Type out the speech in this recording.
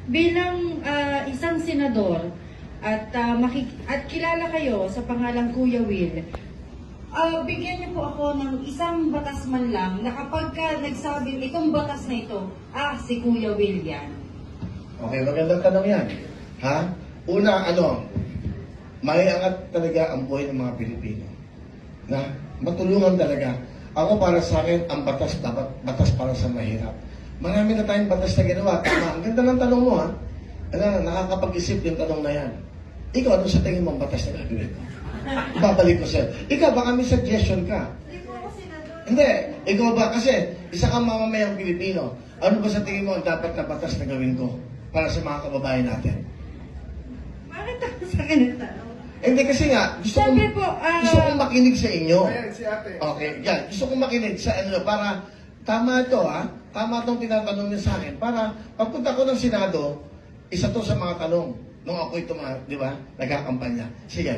bilang isang senador at kilala kayo sa pangalang Kuya Will, bigyan niyo po ako ng isang batas man lang na kapag nagsabing itong batas na ito, si Kuya Will yan. Okay, magandang tanong yan. Ha? Una, may angat talaga ang buhay ng mga Pilipino. Na matulungan talaga. Ako para sa akin, ang batas dapat batas para sa mahirap. Marami na tayong batas na ginawa. Tama. Ang ganda ng tanong mo, ha? Nakakapag-isip yung tanong na yan. Ikaw, ano sa tingin mo ang batas na gagawin ko? Babalik ko sa'yo. Ikaw, baka may suggestion ka. Hindi. Ikaw ba? Kasi isa kang mamamayang Pilipino. Ano ba sa tingin mo ang dapat na batas na gawin ko para sa mga kababayan natin? Bakit ako sa akin ang tanong? Hindi kasi nga, gusto kong makinig sa inyo. Ayan, si ate. Okay, yan. Gusto kong makinig sa inyo para tama ito, ha? Tama itong tinatanong niya sa akin. Para pagpunta ko ng Senado, isa to sa mga tanong nung ako'y di ba, nagkakampanya. Sige.